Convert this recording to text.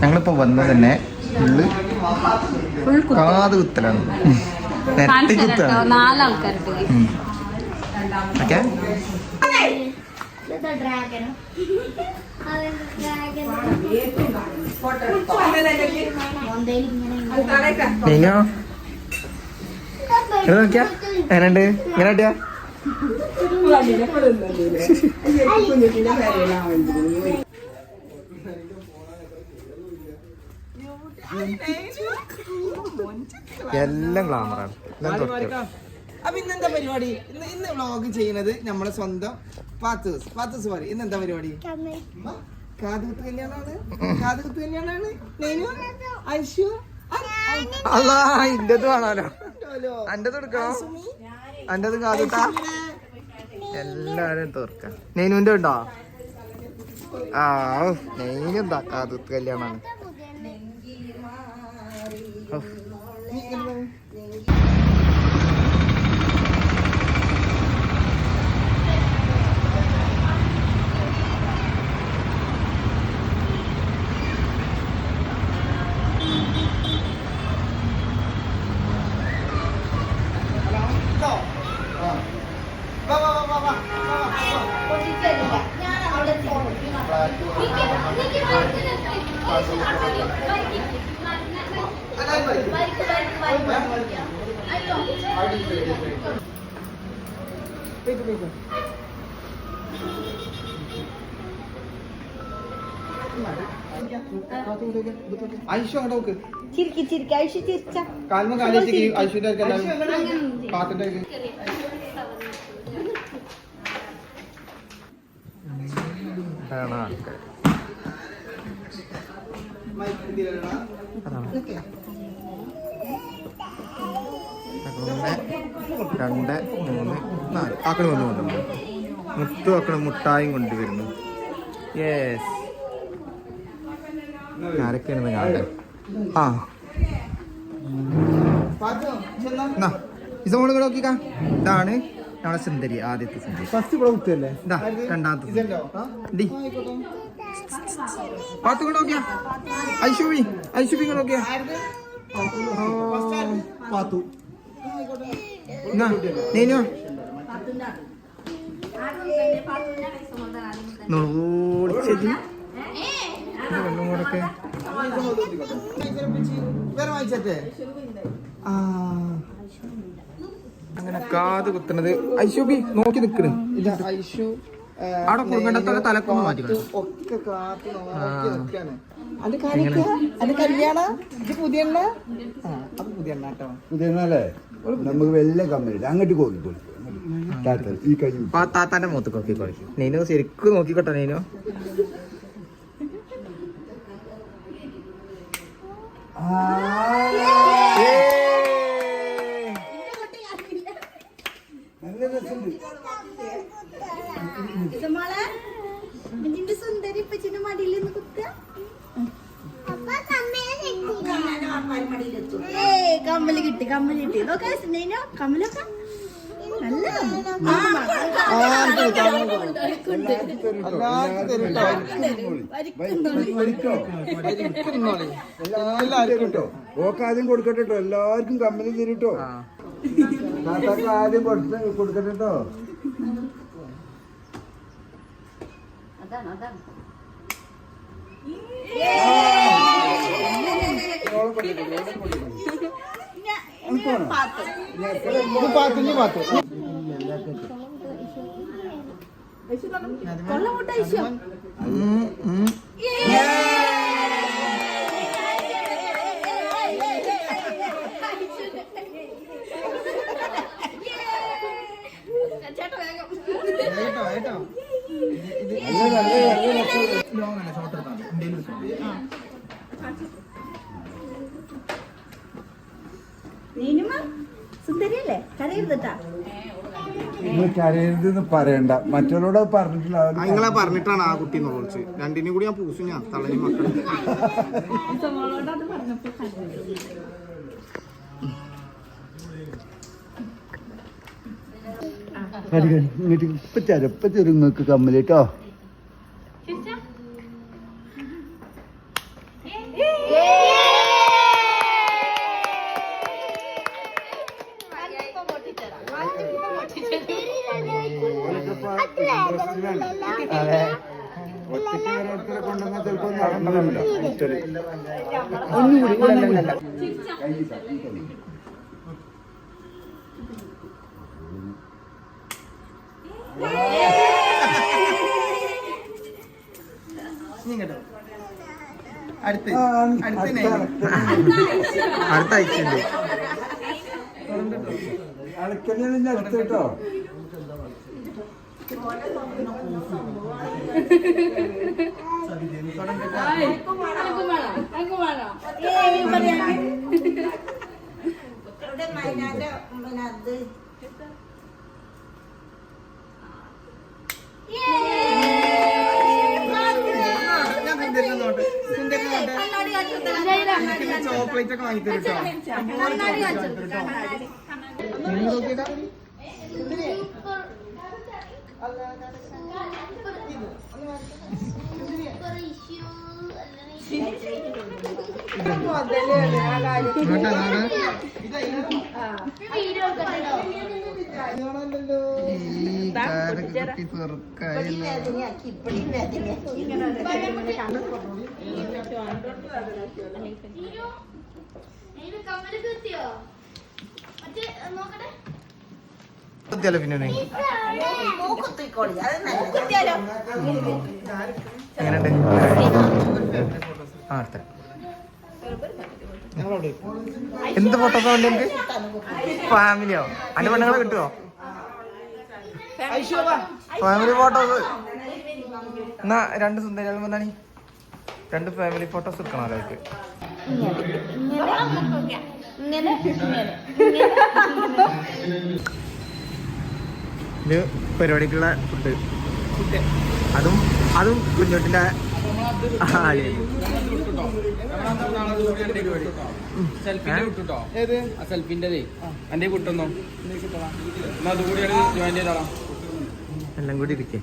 ഞങ്ങളിപ്പോ വന്നത് തന്നെ കാത് കുത്തലാണ്. നോക്കിയാ എങ്ങനെയുണ്ട്? ഇങ്ങനെ കിട്ടിയാ എല്ലാം ഗ്ലാമറാണ്. അപ്പൊ ഇന്നെന്താ പരിപാടി? ഇന്ന് വ്ളോഗ് ചെയ്യുന്നത് നമ്മളെ സ്വന്തം പാത്തൂസ് പറയും. ഇന്നെന്താ പരിപാടി? കാതുകുത്ത് കല്യാണാണ്. കാതുകുത്ത് കല്യാണാണ്. ഐശു അല്ലാ ഇന്റത് കാണാലോ. അൻ്റെത് എടുക്കോ? അൻ്റെത് കാതുത്താ എല്ലാരും തോർക്കാം. നെയ്നുവിന്റെ ഉണ്ടോ? ആ നെയ്നെന്താ കാതുത്ത് കല്യാണാണ്. ഐശു അങ്ങോട്ട് നോക്ക്. കാൽമ കാലിച്ച് ഐശ്വര്യ പാത്തിന്റെ ആൾക്കാർ 1 2 3 4 ആക്കൾ വന്നുകൊണ്ടുണ്ട്. മുട്ടായും കൊണ്ടുവരുന്നു. യെസ് ആരൊക്കെയാണെന്ന് കാണട്ടെ. ആ ഇതോട് കൂടെ നോക്കിക്കാ. ഇതാണ് നമ്മളെ സുന്ദരി. ആദ്യത്തെ സുന്ദരി. രണ്ടാമത്തെ പാത്തു കൂടെ നോക്കിയാ. ഐശുബി നോക്കിയാ. പാത്തു നീനോ കൂടൊക്കെ അങ്ങനെ കാത് കുത്തുന്നത്. ഐശുബി നോക്കി നിക്കണ്. ഐശു അവിടെ കുടുംബത്തോടെ തലക്കൊന്ന് മാറ്റിക്കണം. ഒക്കെ കാത്തു നോക്കിയാണ്. അത് കല്യാണം ഇത് പുതിയ അത് പുതിയ പുതിയല്ലേ നമുക്ക് വലിയ കമ്പനി അങ്ങോട്ട് കോഴിക്കോളി ഈ കഴിഞ്ഞു താത്താന്റെ മുഖത്ത് നോക്കിക്കോളി. നീനോ ശരിക്കും നോക്കിക്കോട്ടെ. നീനോ നല്ല രസമുണ്ട്. കമ്മല് കിട്ടി കമ്മലൊക്കെ നല്ല ആദ്യം കൊടുക്കട്ടെ കേട്ടോ. എല്ലാവർക്കും കമ്പനി തരുട്ടോ. താത്താക്ക് ആദ്യം കൊടുക്കട്ടെ കേട്ടോ. സുന്ദരിയല്ലേ കരയുന്നട്ടാ. കരയരുതെന്ന് പറയണ്ട. മറ്റുള്ളവരോട് പറഞ്ഞിട്ടില്ല. നിങ്ങളെ പറഞ്ഞിട്ടാണ് ആ കുട്ടീനെ കുറിച്ച്. രണ്ടിനും കൂടി ഞാൻ പൂസും. ഞാൻ തള്ളി മക്കളെ ഇങ്ങോട്ട് ഇപ്പൊ ചെറുങ്ങൾക്ക് കമ്മല് കേട്ടോ. അതെ ഓരോരുത്തരെ കൊണ്ടുവന്നാൽ ചിലപ്പോ നടന്നില്ല. അടുത്ത അടുത്ത ആഴ്ചയുണ്ട്. അളക്കന്നെ അടുത്ത് കേട്ടോ. ചോക്ലേറ്റ് ഒക്കെ വാങ്ങി തരും പിന്നെ എങ്ങനെയുണ്ട്? ആ അടുത്ത എന്ത് ഫോട്ടോസാ വേണ്ടി എനിക്ക്? ഫാമിലിയോ? അന്റെ പെണ്ണുങ്ങളെ കിട്ടുമോ? ഫാമിലി ഫോട്ടോസ് എന്നാ രണ്ട് സുന്ദരികൾ വന്നാണി രണ്ട് ഫാമിലി ഫോട്ടോസ് എടുക്കണമല്ലോ അവർക്ക്. ഇത് പരിപാടിക്കുള്ള ഫുഡ്, അതും കുഞ്ഞോട്ടിന്റെ ആള്. സെൽഫിന്റെ എന്റെ കിട്ടുന്നോ എല്ലാം കൂടി ഇരിക്കേ.